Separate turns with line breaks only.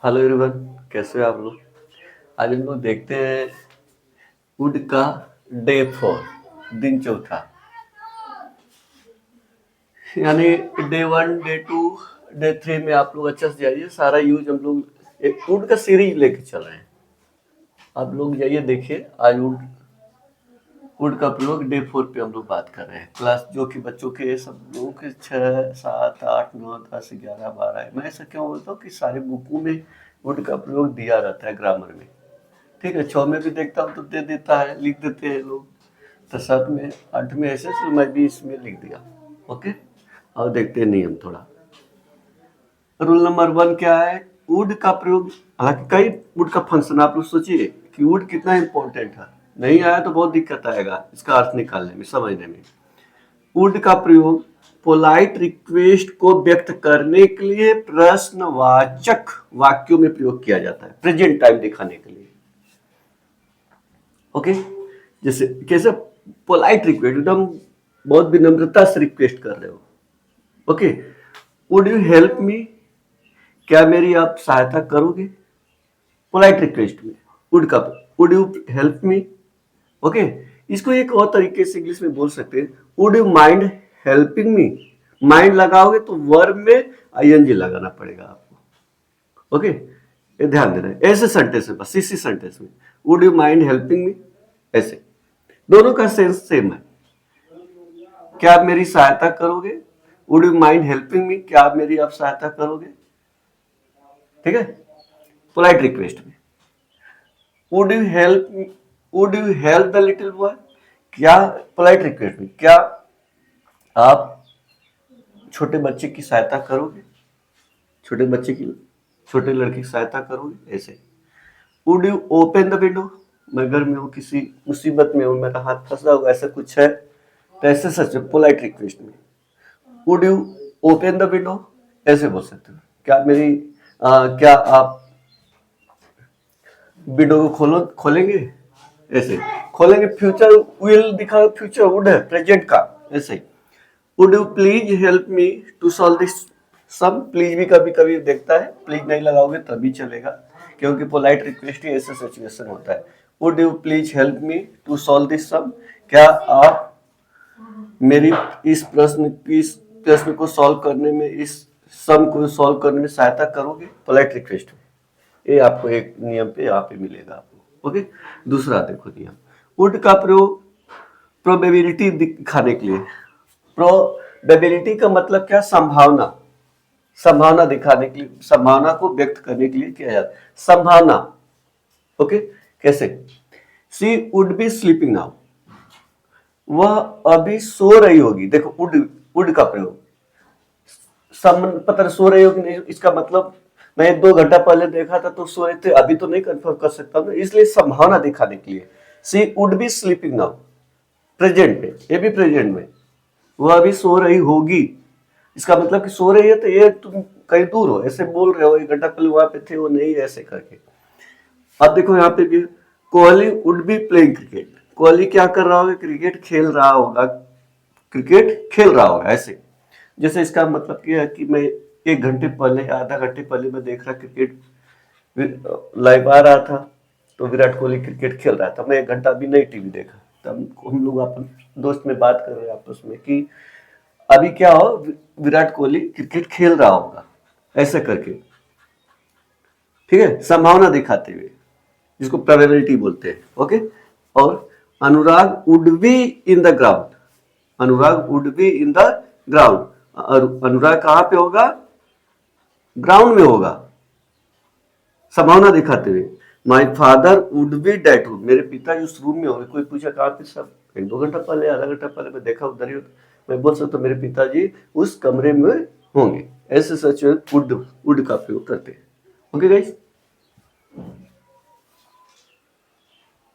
Hello everyone, कैसे हो आप लोग। आज हम लोग देखते हैं वुड का डे 4, दिन चौथा। यानी डे 1, डे 2, डे 3 में आप लोग अच्छे से जाइए। सारा यूज हम लोग एक वुड का सीरीज लेके चल रहे हैं। आप लोग जाइए देखिए। आज वुड वुड का प्रयोग डे 4 पे हम लोग बात कर रहे हैं। क्लास जो कि बच्चों के सब लोगों के 6, 7, 8, 9, 10, 11, 12 मैं ऐसा क्यों बोलता हूँ कि सारे बुकों में वुड का प्रयोग दिया रहता है ग्रामर में। ठीक है, 6 में भी देखता हूँ तो दे देता है, लिख देते हैं लोग। तो 7 में 8 में ऐसे, तो मैं भी इसमें लिख दिया। ओके, और देखते हैं नियम थोड़ा। रूल नंबर 1 क्या है? वुड का प्रयोग। हालांकि कई वुड का फंक्शन आप लोग सोचिए कि वुड कितना इंपॉर्टेंट है। नहीं आया तो बहुत दिक्कत आएगा इसका अर्थ निकालने में, समझने में। वुड का प्रयोग पोलाइट रिक्वेस्ट को व्यक्त करने के लिए प्रश्नवाचक वाक्यों में प्रयोग किया जाता है, प्रेजेंट टाइम दिखाने के लिए। ओके, जैसे कैसे पोलाइट रिक्वेस्ट, एकदम बहुत विनम्रता से रिक्वेस्ट कर रहे हो। Okay, would you help me, क्या मेरी आप सहायता करोगे। पोलाइट रिक्वेस्ट में वुड का would you help me. Okay, इसको एक और तरीके से इंग्लिश में बोल सकते हैं, would you mind helping me. Mind लगाओगे तो वर्ब में आईएनजी लगाना पड़ेगा आपको। ओके, ये ध्यान देना है। ऐसे सेंटेंस में, बस इसी सेंटेंस में would you mind helping me, ऐसे दोनों का सेंस सेम है। क्या आप मेरी सहायता करोगे। Would you mind helping me, क्या आप मेरी सहायता करोगे। ठीक है, पोलाइट रिक्वेस्ट में would you help, would you help the little boy, क्या पोलाइट रिक्वेस्ट में क्या आप छोटे बच्चे की सहायता करोगे, छोटे बच्चे की, छोटे लड़के की सहायता करोगे। ऐसे would you open the window, मैं घर में हूँ, किसी मुसीबत में हूँ, मेरा हाथ फंसा हुआ, ऐसा कुछ है तो ऐसे सच पोलाइट रिक्वेस्ट में would you open the window, ऐसे बोल सकते हो। क्या मेरी क्या आप विंडो को खोलेंगे, ऐसे खोलेंगे। फ्यूचर विल दिखा, फ्यूचर वुड है प्रेजेंट का, ऐसे would you please help me to solve this sum. Please भी कभी कभी देखता है, प्लीज नहीं लगाओगे तभी चलेगा, क्योंकि पोलाइट रिक्वेस्ट ही ऐसा सिचुएशन होता है। Would you please help me to solve this sum, क्या आप मेरी इस प्रश्न को सॉल्व करने में, इस सम को सॉल्व करने में सहायता करोगे। पोलाइट रिक्वेस्ट में ये आपको एक नियम पे यहाँ पे मिलेगा आपको। ओके, दूसरा देखो नियम, वुड का प्रयोग प्रोबेबिलिटी दिखाने के लिए। प्रोबेबिलिटी का मतलब क्या? संभावना, संभावना दिखाने के लिए, संभावना को व्यक्त करने के लिए किया जाता है। संभावना। ओके, कैसे? She would be sleeping now, वह अभी सो रही होगी। देखो वुड, वुड का प्रयोग पता सो रही होगी नहीं, इसका मतलब मैं 2 घंटा पहले देखा था तो सो रहे थे, अभी तो नहीं कंफर्म कर सकता हूं, इसलिए संभावना दिखाने के लिए she would be sleeping now, present में, ये भी प्रेजेंट में, वह अभी सो रही होगी। इसका मतलब कि सो रही है तो ये तुम कहीं दूर हो, ऐसे बोल रहे हो 1 घंटा पहले वहां पे थे, वो नहीं, ऐसे करके। अब देखो यहाँ पे भी Kohli would be playing cricket, Kohli क्या कर रहा होगा? क्रिकेट खेल रहा होगा, क्रिकेट खेल रहा होगा, ऐसे। जैसे इसका मतलब क्या है कि मैं 1 घंटे पहले, आधा घंटे पहले मैं देख रहा क्रिकेट लाइव आ रहा था, तो विराट कोहली क्रिकेट खेल रहा था, मैं 1 घंटा अभी नहीं टीवी देखा, तब हम लोग अपन दोस्त में बात कर रहे हैं आपस में कि अभी क्या हो, विराट कोहली क्रिकेट खेल रहा होगा, ऐसे करके। ठीक है, संभावना दिखाते हुए, जिसको प्रोबेबिलिटी बोलते हैं। ओके, और Anurag would be in the ground, Anurag would be in the ground, Anurag कहां पे होगा? ग्राउंड में होगा, संभावना दिखाते हुए। My father would be that room, मेरे पिता उस रूम में होंगे। कोई पूछा कहाँ पे? सब 1-2 घंटा पहले, आधा घंटा पहले मैं देखा उधर ही, मैं बोल सकता हूँ मेरे पिताजी उस कमरे में होंगे। ऐसे सच वुड का प्रयोग करते हैं। Okay guys.